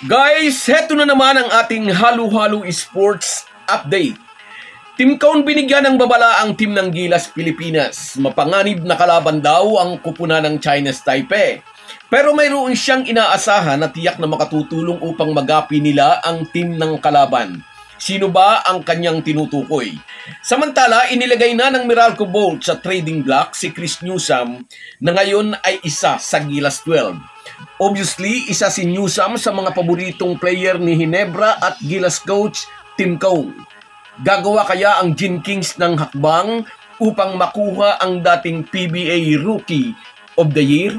Guys, heto na naman ang ating halo-halo sports update. Team Cone binigyan ng babala ang team ng Gilas Pilipinas. Mapanganib na kalaban daw ang kupunan ng Chinese Taipei. Pero mayroon siyang inaasahan na tiyak na makatutulong upang magapi nila ang team ng kalaban. Sino ba ang kanyang tinutukoy? Samantala, inilagay na ng Meralco Bolt sa trading block si Chris Newsome na ngayon ay isa sa Gilas 12. Obviously, isa si Newsome sa mga paboritong player ni Ginebra at Gilas coach Tim Cone. Gagawa kaya ang Gin Kings ng hakbang upang makuha ang dating PBA Rookie of the Year?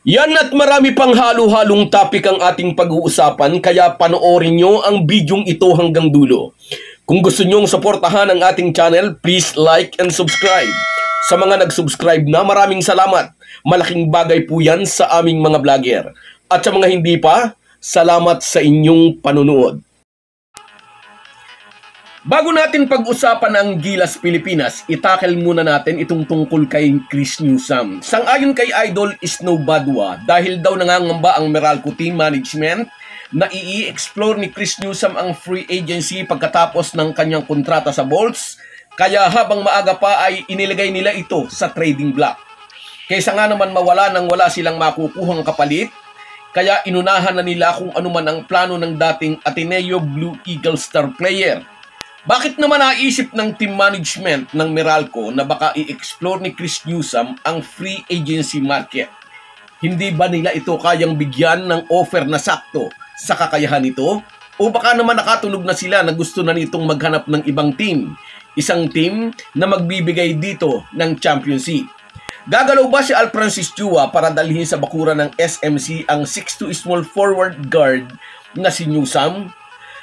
Yan at marami pang halo-halong topic ang ating pag-uusapan, kaya panoorin nyo ang bidyong ito hanggang dulo. Kung gusto nyong suportahan ang ating channel, please like and subscribe. Sa mga nag-subscribe na, maraming salamat. Malaking bagay po yan sa aming mga vlogger. At sa mga hindi pa, salamat sa inyong panunood. Bago natin pag-usapan ang Gilas Pilipinas, itakel muna natin itong tungkol kay Chris Newsome. Sang-ayon kay Idol Snow Badua, dahil daw nangangamba ang Meralco team management na i-explore ni Chris Newsome ang free agency pagkatapos ng kanyang kontrata sa Bolts, kaya habang maaga pa ay inilagay nila ito sa trading block. Kaysa nga naman mawala nang wala silang makukuhang kapalit, kaya inunahan na nila kung ano man ang plano ng dating Ateneo Blue Eagle star player. Bakit naman naisip ng team management ng Meralco na baka i-explore ni Chris Newsome ang free agency market? Hindi ba nila ito kayang bigyan ng offer na sakto sa kakayahan nito? O baka naman nakatunog na sila na gusto na nitong maghanap ng ibang team? Isang team na magbibigay dito ng championship. Gagalaw ba si Al Francis Chua para dalhin sa bakura ng SMC ang 6'2" small forward guard na si Newsome?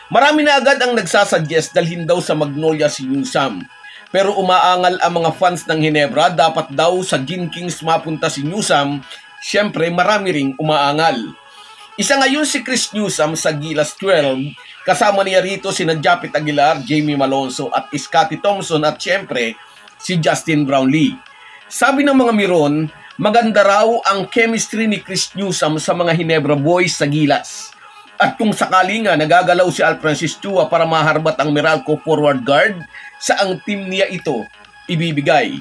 Marami na agad ang nagsasuggest dalhin daw sa Magnolia si Newsome. Pero umaangal ang mga fans ng Ginebra, dapat daw sa Gin Kings mapunta si Newsome. Siyempre marami ring umaangal. Isa ngayon si Chris Newsome sa Gilas 12, kasama niya rito sina Japit Aguilar, Jamie Malonzo at Scotty Thompson at siyempre si Justin Brownlee. Sabi ng mga Miron, maganda raw ang chemistry ni Chris Newsome sa mga Ginebra boys sa Gilas. At kung sakali nga nagagalaw si Al Francis Chua para maharbat ang Meralco forward guard, saang team niya ito ibibigay?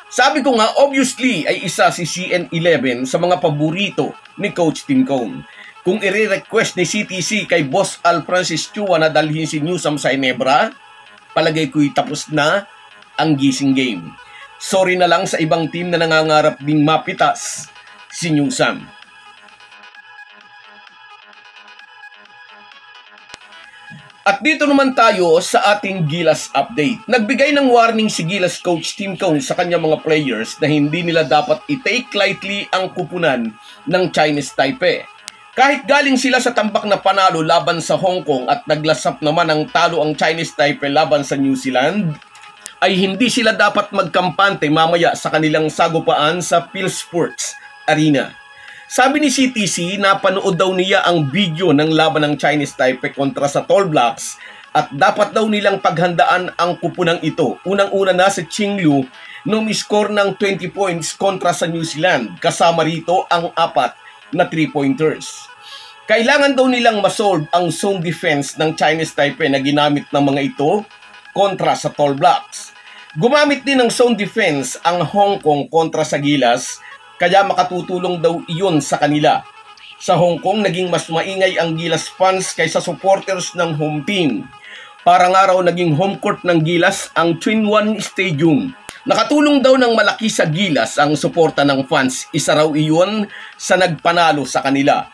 Sabi ko nga, obviously ay isa si CN11 sa mga paborito ni Coach Tim Cone. Kung i-request ni CTC kay Boss Al Francis Chua na dalhin si Newsome sa Ginebra, palagay ko'y tapos na ang gising game. Sorry na lang sa ibang team na nangangarap ding mapitas si Newsome. At dito naman tayo sa ating Gilas update. Nagbigay ng warning si Gilas coach Tim Cone sa kanyang mga players na hindi nila dapat i-take lightly ang kupunan ng Chinese Taipei. Kahit galing sila sa tambak na panalo laban sa Hong Kong at naglasap naman ang talo ang Chinese Taipei laban sa New Zealand, ay hindi sila dapat magkampante mamaya sa kanilang sagupaan sa PhilSports Arena. Sabi ni CTC na panood daw niya ang video ng laban ng Chinese Taipei kontra sa Tall Blacks at dapat daw nilang paghandaan ang kupunang ito. Unang-una na si Qinglu nung score ng 20 points kontra sa New Zealand. Kasama rito ang 4 na 3-pointers. Kailangan daw nilang masolve ang zone defense ng Chinese Taipei na ginamit ng mga ito kontra sa Tall Blacks. Gumamit din ng zone defense ang Hong Kong kontra sa Gilas, kaya makatutulong daw iyon sa kanila. Sa Hong Kong, naging mas maingay ang Gilas fans kaysa supporters ng home team. Para nga raw naging home court ng Gilas ang Twin One Stadium. Nakatulong daw ng malaki sa Gilas ang suporta ng fans. Isa raw iyon sa nagpanalo sa kanila.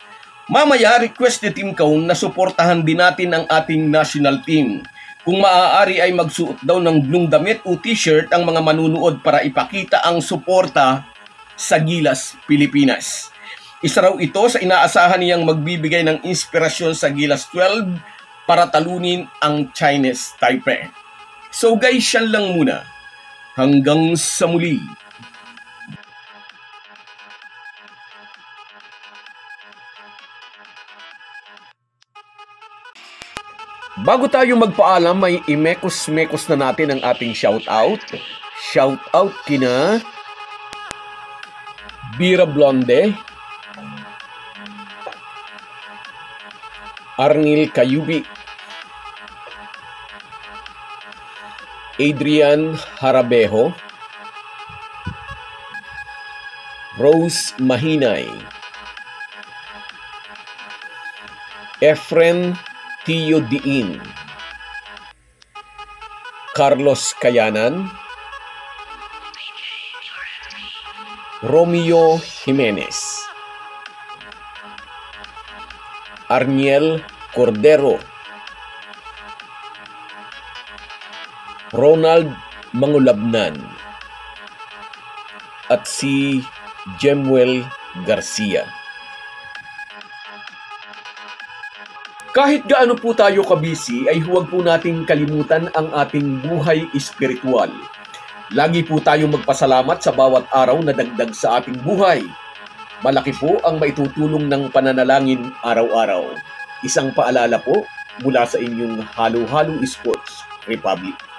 Mamaya, request ni Tim Cone na suportahan din natin ang ating national team. Kung maaari ay magsuot daw ng blue damit o t-shirt ang mga manunood para ipakita ang suporta sa Gilas Pilipinas. Isa raw ito sa inaasahan niyang magbibigay ng inspirasyon sa Gilas 12 para talunin ang Chinese Taipei. So guys, yan lang muna. Hanggang sa muli. Bago tayo magpaalam, may imekos-mekos na natin ang ating shoutout. Shoutout kina Bira Blonde, Arnil Cayubi, Adrian Harabejo, Rose Mahinay, Efren Tio Diin, Carlos Cayanan, Romeo Jimenez, Arniel Cordero, Ronald Mangulabnan, at si Jemuel Garcia. Kahit gaano po tayo kabisi ay huwag po nating kalimutan ang ating buhay espiritual. Lagi po tayong magpasalamat sa bawat araw na dagdag sa ating buhay. Malaki po ang maitutulong ng pananalangin araw-araw. Isang paalala po mula sa inyong Halo-Halo Sports Republic.